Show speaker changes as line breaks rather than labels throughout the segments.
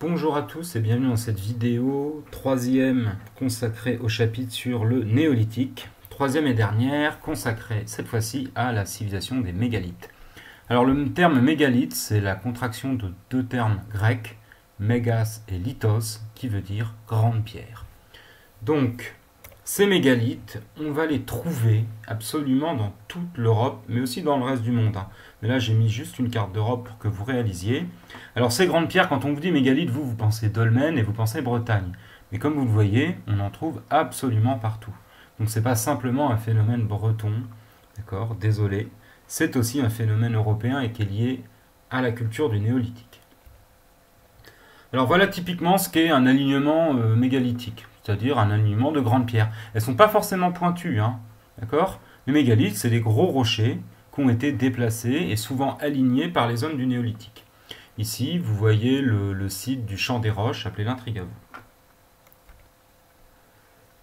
Bonjour à tous et bienvenue dans cette vidéo, troisième consacrée au chapitre sur le néolithique, troisième et dernière consacrée cette fois-ci à la civilisation des mégalithes. Alors le terme mégalithe, c'est la contraction de deux termes grecs, mégas et lithos, qui veut dire grande pierre. Donc ces mégalithes, on va les trouver absolument dans toute l'Europe, mais aussi dans le reste du monde. Mais là, j'ai mis juste une carte d'Europe pour que vous réalisiez. Alors, ces grandes pierres, quand on vous dit mégalithes, vous pensez dolmen et vous pensez Bretagne. Mais comme vous le voyez, on en trouve absolument partout. Donc, ce n'est pas simplement un phénomène breton, d'accord, désolé. C'est aussi un phénomène européen et qui est lié à la culture du néolithique. Alors, voilà typiquement ce qu'est un alignement mégalithique, c'est-à-dire un alignement de grandes pierres. Elles ne sont pas forcément pointues, hein, d'accord. Les mégalithes, c'est des gros rochers qui ont été déplacés et souvent alignés par les hommes du néolithique. Ici, vous voyez le site du Champ des Roches, appelé l'Intrigavou.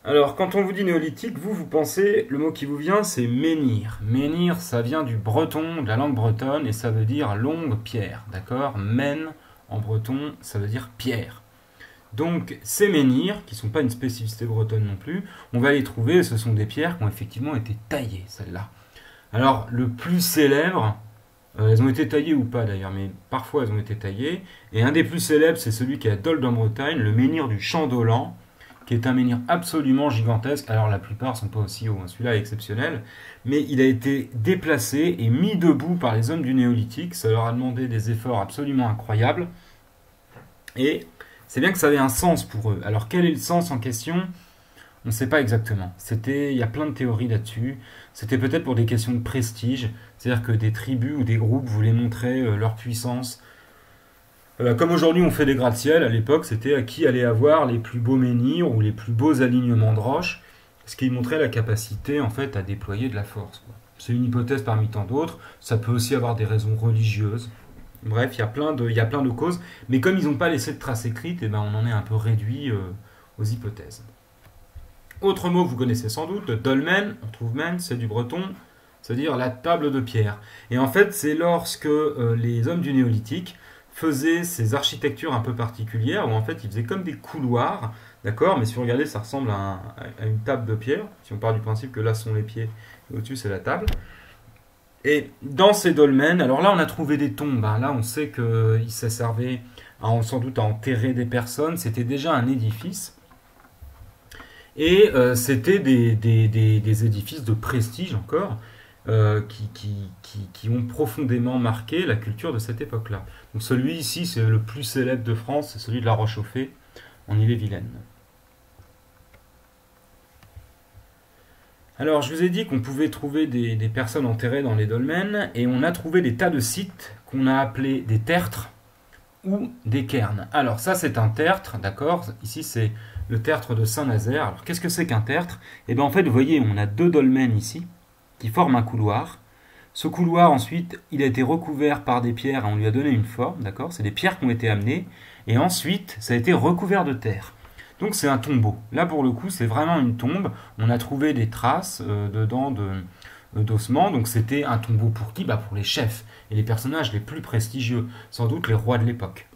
Alors, quand on vous dit néolithique, vous pensez, le mot qui vous vient, c'est menhir. Menhir, ça vient du breton, de la langue bretonne, et ça veut dire longue pierre, d'accord. Men, en breton, ça veut dire pierre. Donc, ces menhirs, qui ne sont pas une spécificité bretonne non plus, on va les trouver, ce sont des pierres qui ont effectivement été taillées, celles-là. Alors, le plus célèbre, elles ont été taillées ou pas d'ailleurs, mais parfois elles ont été taillées. Et un des plus célèbres, c'est celui qui est à Dol en Bretagne, le menhir du Champ d'Ollan, qui est un menhir absolument gigantesque. Alors la plupart ne sont pas aussi hauts, hein. Celui-là est exceptionnel. Mais il a été déplacé et mis debout par les hommes du néolithique. Ça leur a demandé des efforts absolument incroyables. Et c'est bien que ça avait un sens pour eux. Alors quel est le sens en question ? On ne sait pas exactement. Il y a plein de théories là-dessus. C'était peut-être pour des questions de prestige, c'est-à-dire que des tribus ou des groupes voulaient montrer leur puissance. Comme aujourd'hui on fait des gratte-ciel, à l'époque c'était à qui allait avoir les plus beaux menhirs ou les plus beaux alignements de roches, ce qui montrait la capacité en fait à déployer de la force. C'est une hypothèse parmi tant d'autres. Ça peut aussi avoir des raisons religieuses. Bref, il y a plein de causes. Mais comme ils n'ont pas laissé de traces écrites, on en est un peu réduit aux hypothèses. Autre mot que vous connaissez sans doute, dolmen, on trouve men, c'est du breton, c'est-à-dire la table de pierre. Et en fait, c'est lorsque les hommes du néolithique faisaient ces architectures un peu particulières, où en fait ils faisaient comme des couloirs, d'accord, mais si vous regardez, ça ressemble à une table de pierre, si on part du principe que là sont les pieds, et au-dessus c'est la table. Et dans ces dolmens, alors là on a trouvé des tombes, hein. Là on sait que ça servait sans doute à enterrer des personnes, c'était déjà un édifice. Et c'était des édifices de prestige encore, qui ont profondément marqué la culture de cette époque-là. Donc celui ici, c'est le plus célèbre de France, c'est celui de La Roche-aux-Fées, en Ille-et-Vilaine. Alors je vous ai dit qu'on pouvait trouver des personnes enterrées dans les dolmens, et on a trouvé des tas de sites qu'on a appelés des tertres ou des cairns. Alors ça c'est un tertre, d'accord, ici c'est le tertre de Saint-Nazaire. Alors qu'est-ce que c'est qu'un tertre ? Eh bien en fait, vous voyez, on a deux dolmens ici, qui forment un couloir. Ce couloir, ensuite, il a été recouvert par des pierres, et on lui a donné une forme, d'accord ? C'est des pierres qui ont été amenées, et ensuite, ça a été recouvert de terre. Donc c'est un tombeau. Là, pour le coup, c'est vraiment une tombe. On a trouvé des traces dedans d'ossements, donc c'était un tombeau pour qui ? Pour les chefs, et les personnages les plus prestigieux, sans doute les rois de l'époque.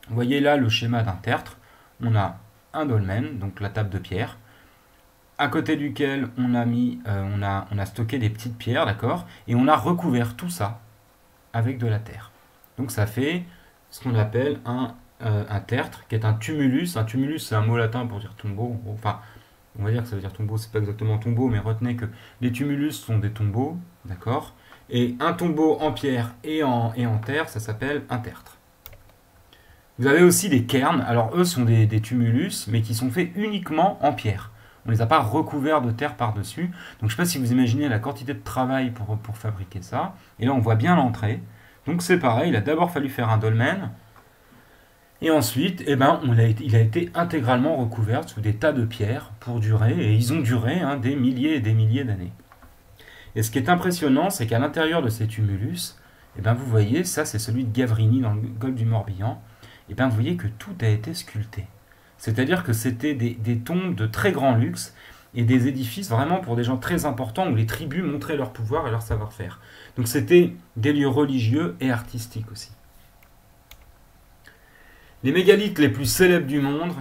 Vous voyez là le schéma d'un tertre. On a un dolmen, donc la table de pierre, à côté duquel on a stocké des petites pierres, d'accord, et on a recouvert tout ça avec de la terre. Donc ça fait ce qu'on appelle un tertre, qui est un tumulus. Un tumulus, c'est un mot latin pour dire tombeau. Enfin, on va dire que ça veut dire tombeau, c'est pas exactement tombeau, mais retenez que les tumulus sont des tombeaux, d'accord, et un tombeau en pierre et en terre, ça s'appelle un tertre. Vous avez aussi des cairns, alors eux sont des tumulus, mais qui sont faits uniquement en pierre. On ne les a pas recouverts de terre par-dessus. Donc je ne sais pas si vous imaginez la quantité de travail pour fabriquer ça. Et là on voit bien l'entrée. Donc c'est pareil, il a d'abord fallu faire un dolmen. Et ensuite, il a été intégralement recouvert sous des tas de pierres pour durer. Et ils ont duré des milliers et des milliers d'années. Et ce qui est impressionnant, c'est qu'à l'intérieur de ces tumulus, vous voyez, ça c'est celui de Gavrini dans le golfe du Morbihan. Vous voyez que tout a été sculpté. C'est-à-dire que c'était des tombes de très grand luxe et des édifices vraiment pour des gens très importants où les tribus montraient leur pouvoir et leur savoir-faire. Donc c'était des lieux religieux et artistiques aussi. Les mégalithes les plus célèbres du monde,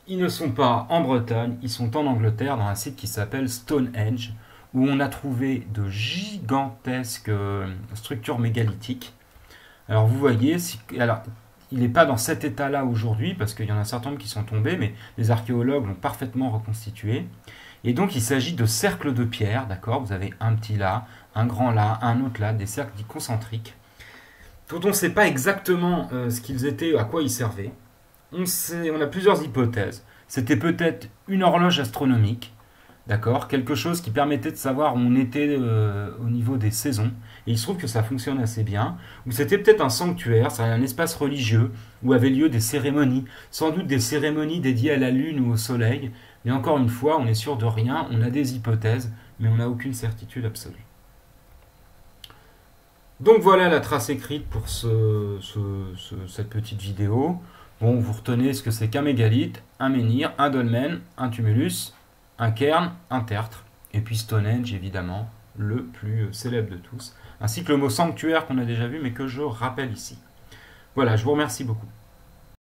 ils ne sont pas en Bretagne, ils sont en Angleterre, dans un site qui s'appelle Stonehenge, où on a trouvé de gigantesques structures mégalithiques. Alors vous voyez, alors, il n'est pas dans cet état-là aujourd'hui, parce qu'il y en a certains qui sont tombés, mais les archéologues l'ont parfaitement reconstitué. Et donc il s'agit de cercles de pierre, d'accord? Vous avez un petit là, un grand là, un autre là, des cercles dits concentriques, dont on ne sait pas exactement ce qu'ils étaient, à quoi ils servaient. On a plusieurs hypothèses. C'était peut-être une horloge astronomique, d'accord, quelque chose qui permettait de savoir où on était au niveau des saisons. Et il se trouve que ça fonctionne assez bien. Ou c'était peut-être un sanctuaire, c'est un espace religieux où avaient lieu des cérémonies, sans doute des cérémonies dédiées à la lune ou au soleil. Mais encore une fois, on est sûr de rien, on a des hypothèses, mais on n'a aucune certitude absolue. Donc voilà la trace écrite pour cette petite vidéo. Bon, vous retenez ce que c'est qu'un mégalithe, un menhir, un dolmen, un tumulus, un cairn, un tertre, et puis Stonehenge évidemment, le plus célèbre de tous, ainsi que le mot sanctuaire qu'on a déjà vu mais que je rappelle ici. Voilà, je vous remercie beaucoup.